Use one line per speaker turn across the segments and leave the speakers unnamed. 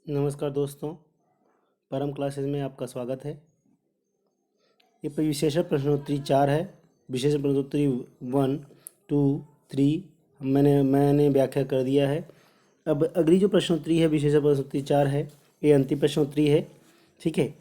नमस्कार दोस्तों, परम क्लासेस में आपका स्वागत है। ये विशेषण प्रश्नोत्तरी 4 है। विशेषण प्रश्नोत्तरी 1, 2, 3 मैंने व्याख्या कर दिया है। अब अगली जो प्रश्नोत्तरी है विशेषण प्रश्नोत्तरी 4 है, ये अंतिम प्रश्नोत्तरी है। ठीक है,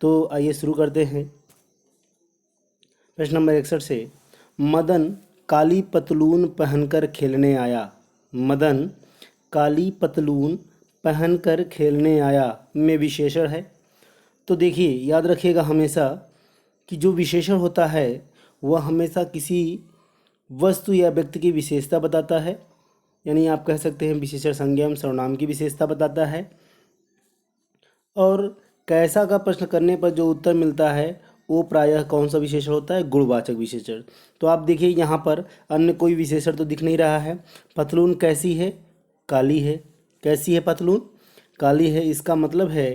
तो आइए शुरू करते हैं। प्रश्न नंबर 61 से, मदन काली पतलून पहनकर खेलने आया। मदन काली पतलून पहनकर खेलने आया में विशेषण है। तो देखिए, याद रखिएगा हमेशा कि जो विशेषण होता है वह हमेशा किसी वस्तु या व्यक्ति की विशेषता बताता है। यानी आप कह सकते हैं विशेषण संज्ञा एवं सर्वनाम की विशेषता बताता है। और कैसा का प्रश्न करने पर जो उत्तर मिलता है वो प्रायः कौन सा विशेषण होता है? गुणवाचक विशेषण। तो आप देखिए यहाँ पर अन्य कोई विशेषण तो दिख नहीं रहा है। पतलून कैसी है? काली है। कैसी है पतलून? काली है। इसका मतलब है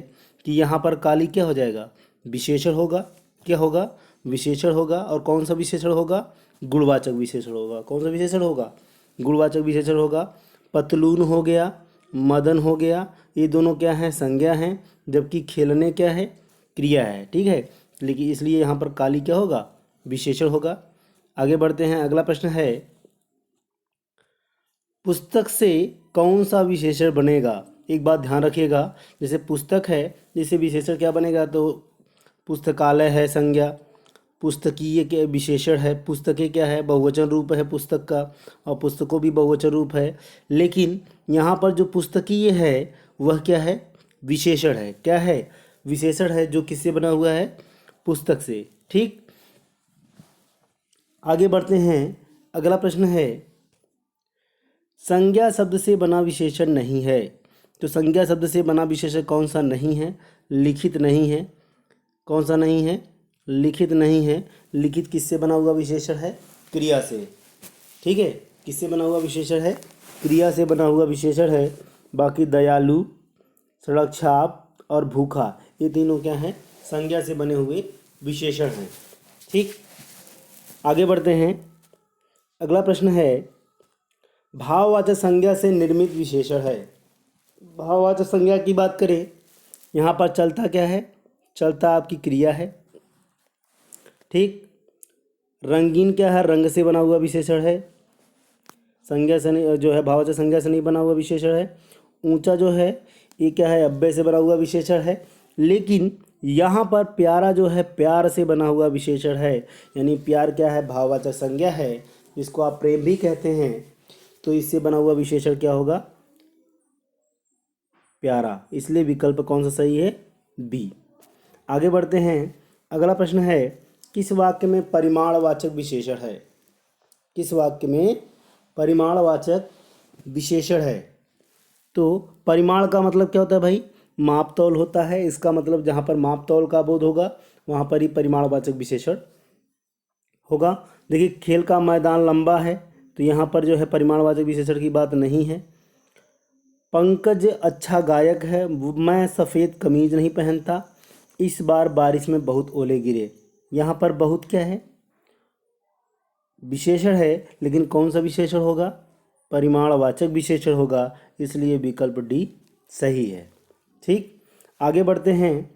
कि यहाँ पर काली क्या हो जाएगा? विशेषण होगा। क्या होगा? विशेषण होगा। और कौन सा विशेषण होगा? गुणवाचक विशेषण होगा। कौन सा विशेषण होगा? गुणवाचक विशेषण होगा। पतलून हो गया, मदन हो गया, ये दोनों क्या हैं? संज्ञा हैं, जबकि खेलने क्या है? क्रिया है। ठीक है, लेकिन इसलिए यहाँ पर काली क्या होगा? विशेषण होगा। आगे बढ़ते हैं। अगला प्रश्न है, पुस्तक से कौन सा विशेषण बनेगा? एक बात ध्यान रखिएगा, जैसे पुस्तक है, जैसे विशेषण क्या बनेगा? तो पुस्तकालय है संज्ञा, पुस्तकीय के विशेषण है, पुस्तकें क्या है? बहुवचन रूप है पुस्तक का, और पुस्तकों भी बहुवचन रूप है। लेकिन यहाँ पर जो पुस्तकीय है वह क्या है? विशेषण है। क्या है? विशेषण है, जो किससे बना हुआ है? पुस्तक से। ठीक, आगे बढ़ते हैं। अगला प्रश्न है, संज्ञा शब्द से बना विशेषण नहीं है। तो संज्ञा शब्द से बना विशेषण कौन सा नहीं है? लिखित नहीं है। कौन सा नहीं है? लिखित नहीं है। लिखित किससे बना हुआ विशेषण है? क्रिया से। ठीक है, किससे बना हुआ विशेषण है? क्रिया से बना हुआ विशेषण है। बाकी दयालु, सड़क छाप और भूखा, ये तीनों क्या हैं? संज्ञा से बने हुए विशेषण हैं। ठीक, आगे बढ़ते हैं। अगला प्रश्न है, भाववाचक संज्ञा से निर्मित विशेषण है। भाववाचक संज्ञा की बात करें, यहाँ पर चलता क्या है? चलता आपकी क्रिया है। ठीक, रंगीन क्या है? रंग से बना हुआ विशेषण है। संज्ञा से नहीं, जो है भाववाचक संज्ञा से नहीं बना हुआ विशेषण है। ऊंचा जो है ये क्या है? अव्यय से बना हुआ विशेषण है। लेकिन यहाँ पर प्यारा जो है प्यार से बना हुआ विशेषण है। यानी प्यार क्या है? भाववाचक संज्ञा है, जिसको आप प्रेम भी कहते हैं। तो इससे बना हुआ विशेषण क्या होगा? प्यारा। इसलिए विकल्प कौन सा सही है? बी। आगे बढ़ते हैं। अगला प्रश्न है, किस वाक्य में परिमाणवाचक विशेषण है? किस वाक्य में परिमाणवाचक विशेषण है? तो परिमाण का मतलब क्या होता है भाई? माप तौल होता है। इसका मतलब जहाँ पर माप तौल का बोध होगा वहाँ पर ही परिमाणवाचक विशेषण होगा। देखिए, खेल का मैदान लंबा है, तो यहाँ पर जो है परिमाणवाचक विशेषण की बात नहीं है। पंकज अच्छा गायक है, मैं सफ़ेद कमीज नहीं पहनता, इस बार बारिश में बहुत ओले गिरे। यहाँ पर बहुत क्या है? विशेषण है, लेकिन कौन सा विशेषण होगा? परिमाणवाचक विशेषण होगा। इसलिए विकल्प डी सही है। ठीक, आगे बढ़ते हैं।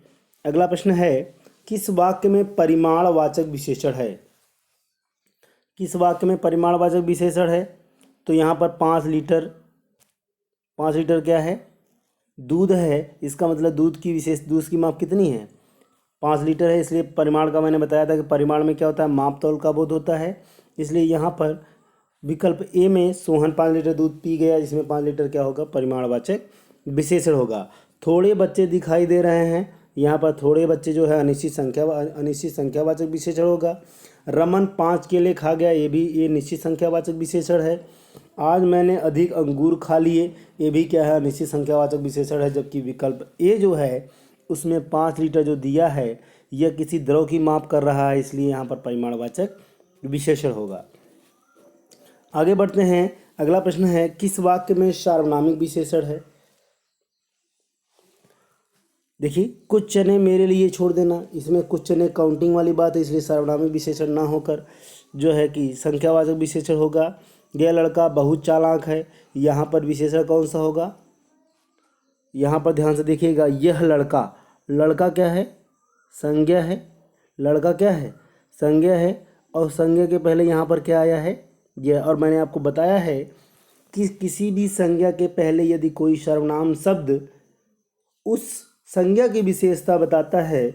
अगला प्रश्न है, किस वाक्य में परिमाणवाचक विशेषण है? किस वाक्य में परिमाणवाचक विशेषण है? तो यहाँ पर 5 लीटर, 5 लीटर क्या है? दूध है। इसका मतलब दूध की माप कितनी है? 5 लीटर है। इसलिए परिमाण का मैंने बताया था कि परिमाण में क्या होता है? माप तौल का बोध होता है। इसलिए यहाँ पर विकल्प ए में सोहन 5 लीटर दूध पी गया, जिसमें 5 लीटर क्या होगा? परिमाणवाचक विशेषण होगा। थोड़े बच्चे दिखाई दे रहे हैं, यहाँ पर थोड़े बच्चे जो है अनिश्चित संख्यावाचक विशेषण होगा। रमन 5 केले खा गया, ये निश्चित संख्यावाचक विशेषण है। आज मैंने अधिक अंगूर खा लिए, ये भी क्या है? निश्चित संख्यावाचक विशेषण है। जबकि विकल्प ए जो है उसमें 5 लीटर जो दिया है यह किसी द्रव की माप कर रहा है, इसलिए यहाँ पर परिमाणवाचक विशेषण होगा। आगे बढ़ते हैं। अगला प्रश्न है, किस वाक्य में सार्वनामिक विशेषण है? देखिए, कुछ चने मेरे लिए छोड़ देना, इसमें कुछ चने काउंटिंग वाली बात है, इसलिए सार्वनामिक विशेषण ना होकर जो है कि संख्यावाचक विशेषण होगा। यह लड़का बहुत चालाक है, यहाँ पर विशेषण कौन सा होगा? यहाँ पर ध्यान से देखिएगा, यह लड़का, लड़का क्या है? संज्ञा है। लड़का क्या है? संज्ञा है। और संज्ञा के पहले यहाँ पर क्या आया है? यह। और मैंने आपको बताया है कि किसी भी संज्ञा के पहले यदि कोई सर्वनाम शब्द उस संज्ञा की विशेषता बताता है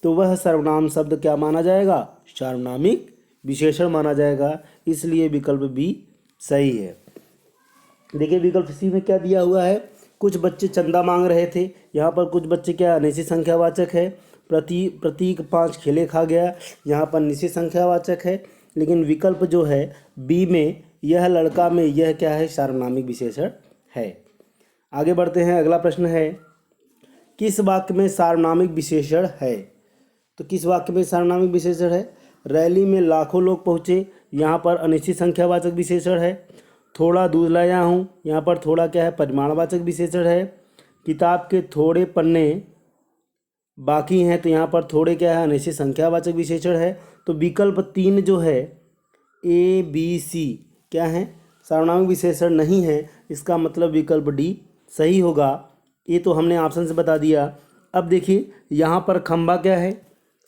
तो वह सर्वनाम शब्द क्या माना जाएगा? सार्वनामिक विशेषण माना जाएगा। इसलिए विकल्प बी सही है। देखिए विकल्प सी में क्या दिया हुआ है? कुछ बच्चे चंदा मांग रहे थे। यहाँ पर कुछ बच्चे क्या निश्चित संख्यावाचक है। प्रतीक 5 खेले खा गया, यहाँ पर निश्चित संख्यावाचक है। लेकिन विकल्प जो है बी में, यह लड़का में, यह क्या है? सार्वनामिक विशेषण है। आगे बढ़ते हैं। अगला प्रश्न है, किस वाक्य में सार्वनामिक विशेषण है? तो किस वाक्य में सार्वनामिक विशेषण है? रैली में लाखों लोग पहुँचे, यहाँ पर अनिश्चित संख्यावाचक विशेषण है। थोड़ा दूध लाया हूँ, यहाँ पर थोड़ा क्या है? परिमाणवाचक विशेषण है। किताब के थोड़े पन्ने बाकी हैं, तो यहाँ पर थोड़े क्या है? अनिश्चित संख्यावाचक विशेषण है। तो विकल्प 3 जो है ए बी सी क्या है? सार्वनामिक विशेषण नहीं है। इसका मतलब विकल्प डी सही होगा। ये तो हमने ऑप्शन से बता दिया। अब देखिए यहाँ पर खंबा क्या है?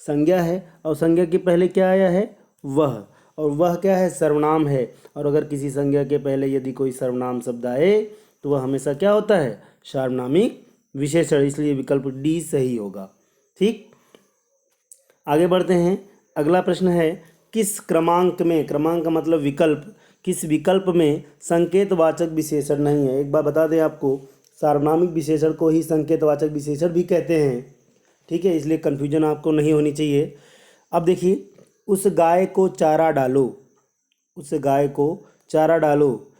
संज्ञा है। और संज्ञा के पहले क्या आया है? वह। और वह क्या है? सर्वनाम है। और अगर किसी संज्ञा के पहले यदि कोई सर्वनाम शब्द आए तो वह हमेशा क्या होता है? सार्वनामिक विशेषण। इसलिए विकल्प डी सही होगा। ठीक, आगे बढ़ते हैं। अगला प्रश्न है, किस क्रमांक में, क्रमांक का मतलब विकल्प, किस विकल्प में संकेतवाचक विशेषण नहीं है? एक बार बता दें आपको, सार्वनामिक विशेषण को ही संकेतवाचक विशेषण भी कहते हैं। ठीक है, इसलिए कन्फ्यूजन आपको नहीं होनी चाहिए। अब देखिए, उस गाय को चारा डालो, उस गाय को चारा डालो।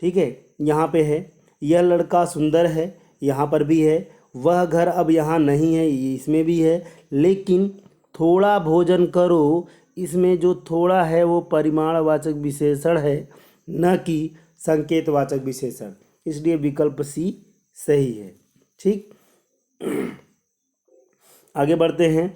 ठीक है, यहाँ पे है। यह लड़का सुंदर है, यहाँ पर भी है। वह घर अब यहाँ नहीं है, इसमें भी है। लेकिन थोड़ा भोजन करो, इसमें जो थोड़ा है वो परिमाणवाचक विशेषण है, न कि संकेतवाचक विशेषण। इसलिए विकल्प सी सही है। ठीक, आगे बढ़ते हैं।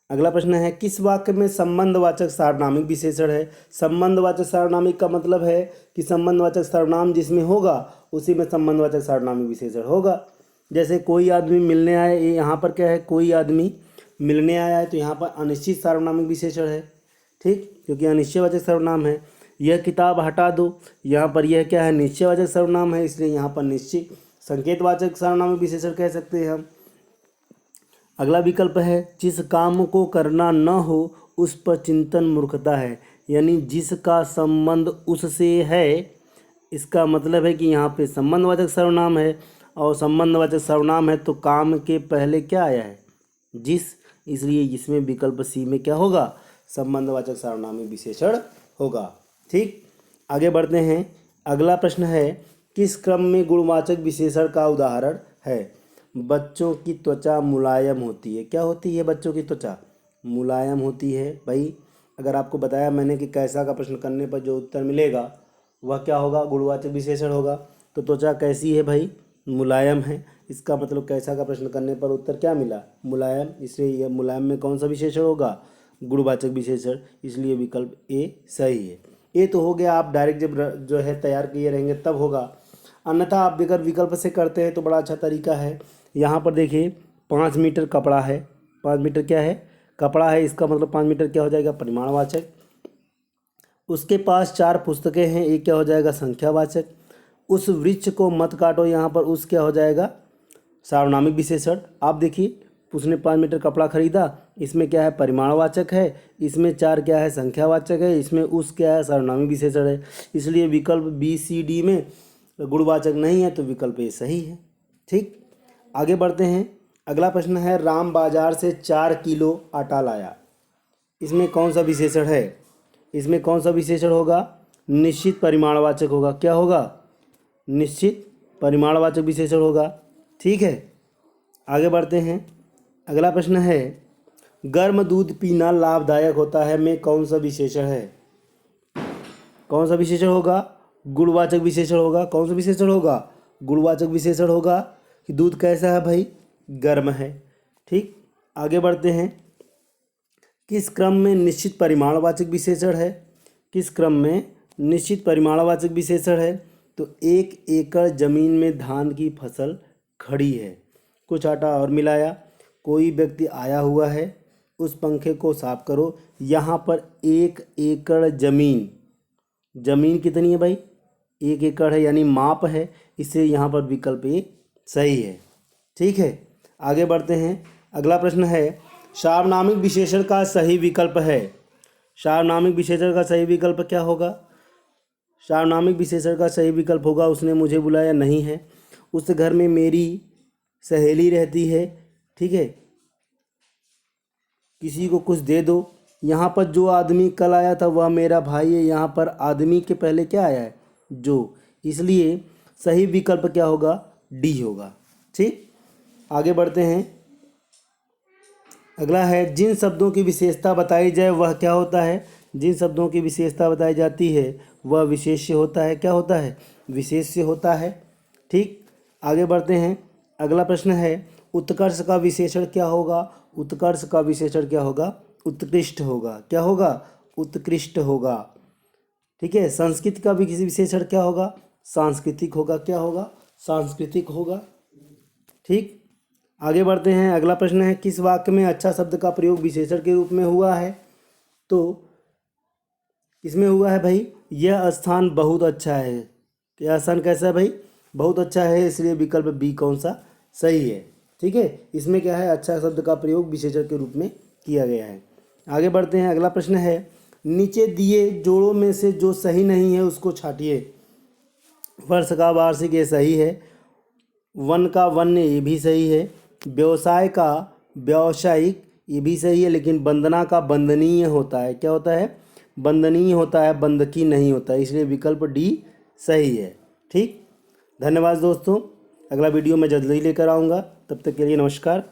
अगला प्रश्न है, किस वाक्य में संबंधवाचक सार्वनामिक विशेषण है? संबंधवाचक सार्वनामिक का मतलब है कि संबंधवाचक सर्वनाम जिसमें होगा उसी में संबंधवाचक सार्वनामिक विशेषण होगा। जैसे कोई आदमी मिलने आए, ये यहाँ पर क्या है? कोई आदमी मिलने आया है, तो यहाँ पर अनिश्चित सार्वनामिक विशेषण है। ठीक, क्योंकि अनिश्चयवाचक सर्वनाम है। यह किताब हटा दो, यहाँ पर यह क्या है? निश्चयवाचक सर्वनाम है, इसलिए यहाँ पर निश्चित संकेतवाचक सार्वनामिक विशेषण कह सकते हैं हम। अगला विकल्प है, जिस काम को करना न हो उस पर चिंतन मूर्खता है। यानी जिसका संबंध उससे है, इसका मतलब है कि यहाँ पे संबंधवाचक सर्वनाम है, और संबंधवाचक सर्वनाम है तो काम के पहले क्या आया है? जिस। इसलिए इसमें विकल्प सी में क्या होगा? संबंधवाचक सार्वनामिक विशेषण होगा। ठीक, आगे बढ़ते हैं। अगला प्रश्न है, किस क्रम में गुणवाचक विशेषण का उदाहरण है? बच्चों की त्वचा मुलायम होती है। क्या होती है? बच्चों की त्वचा मुलायम होती है। भाई अगर आपको बताया मैंने कि कैसा का प्रश्न करने पर जो उत्तर मिलेगा वह क्या होगा? गुणवाचक विशेषण होगा। तो त्वचा कैसी है भाई? मुलायम है। इसका मतलब कैसा का प्रश्न करने पर उत्तर क्या मिला? मुलायम। इसलिए यह मुलायम में कौन सा विशेषण होगा? गुणवाचक विशेषण। इसलिए विकल्प ए सही है। ये तो हो गया, आप डायरेक्ट जब जो है तैयार किए रहेंगे तब होगा, अन्यथा आप अगर विकल्प से करते हैं तो बड़ा अच्छा तरीका है। यहाँ पर देखिए 5 मीटर कपड़ा है। 5 मीटर क्या है? कपड़ा है। इसका मतलब 5 मीटर क्या हो जाएगा? परिमाणवाचक। उसके पास 4 पुस्तकें हैं, एक क्या हो जाएगा? संख्यावाचक। उस वृक्ष को मत काटो, यहाँ पर उस क्या हो जाएगा? सार्वनामिक विशेषण। आप देखिए, उसने 5 मीटर कपड़ा खरीदा, इसमें क्या है? परिमाणवाचक है। इसमें 4 क्या है? संख्यावाचक है। इसमें उस क्या है? सार्वनामिक विशेषण है। इसलिए विकल्प बी सी डी में गुणवाचक नहीं है, तो विकल्प ए सही है। ठीक, आगे बढ़ते हैं। अगला प्रश्न है, राम बाजार से 4 किलो आटा लाया। इसमें कौन सा विशेषण है? इसमें कौन सा विशेषण होगा? निश्चित परिमाणवाचक होगा। क्या होगा? निश्चित परिमाणवाचक विशेषण होगा। ठीक है, आगे बढ़ते हैं। अगला प्रश्न है, गर्म दूध पीना लाभदायक होता है में कौन सा विशेषण है? कौन सा विशेषण होगा? गुणवाचक विशेषण होगा। कौन सा विशेषण होगा? गुणवाचक विशेषण होगा कि दूध कैसा है भाई? गर्म है। ठीक, आगे बढ़ते हैं। किस क्रम में निश्चित परिमाणवाचक विशेषण है? किस क्रम में निश्चित परिमाणवाचक विशेषण है? तो 1 एकड़ जमीन में धान की फसल खड़ी है। कुछ आटा और मिलाया। कोई व्यक्ति आया हुआ है। उस पंखे को साफ करो। यहाँ पर 1 एकड़ ज़मीन, ज़मीन कितनी है भाई? 1 एकड़ है, यानी माप है, इससे यहाँ पर विकल्प ए सही है। ठीक है, आगे बढ़ते हैं। अगला प्रश्न है, सार्वनामिक विशेषण का सही विकल्प है। सार्वनामिक विशेषण का सही विकल्प क्या होगा? सार्वनामिक विशेषण का सही विकल्प होगा, उसने मुझे बुलाया नहीं है, उस घर में मेरी सहेली रहती है। ठीक है, किसी को कुछ दे दो। यहाँ पर जो आदमी कल आया था वह मेरा भाई है। यहाँ पर आदमी के पहले क्या आया है? जो, इसलिए सही विकल्प क्या होगा? डी होगा। ठीक, आगे बढ़ते हैं। अगला है, जिन शब्दों की विशेषता बताई जाए वह क्या होता है? जिन शब्दों की विशेषता बताई जाती है वह विशेष्य होता है। क्या होता है? विशेष्य होता है। ठीक, आगे बढ़ते हैं। अगला प्रश्न है, उत्कर्ष का विशेषण क्या होगा? उत्कर्ष का विशेषण क्या होगा? उत्कृष्ट होगा। क्या होगा? उत्कृष्ट होगा। ठीक है, संस्कृत का भी किसी विशेषण क्या होगा? सांस्कृतिक होगा। क्या होगा? सांस्कृतिक होगा। ठीक, आगे बढ़ते हैं। अगला प्रश्न है, किस वाक्य में अच्छा शब्द का प्रयोग विशेषण के रूप में हुआ है? तो किसमें हुआ है भाई? यह स्थान बहुत अच्छा है। यह स्थान कैसा है भाई? बहुत अच्छा है, इसलिए विकल्प बी कौन सा सही है। ठीक है, इसमें क्या है? अच्छा शब्द का प्रयोग विशेषण के रूप में किया गया है। आगे बढ़ते हैं। अगला प्रश्न है, नीचे दिए जोड़ों में से जो सही नहीं है उसको छांटिए। वर्ष का वार्षिक ये सही है। वन का वन्य ये भी सही है। व्यवसाय का व्यावसायिक ये भी सही है, लेकिन वंदना का वंदनीय होता है। क्या होता है? वंदनीय होता है, बंदकी नहीं होता है, इसलिए विकल्प डी सही है। ठीक, धन्यवाद दोस्तों। अगला वीडियो मैं जल्दी लेकर आऊँगा, तब तक के लिए नमस्कार।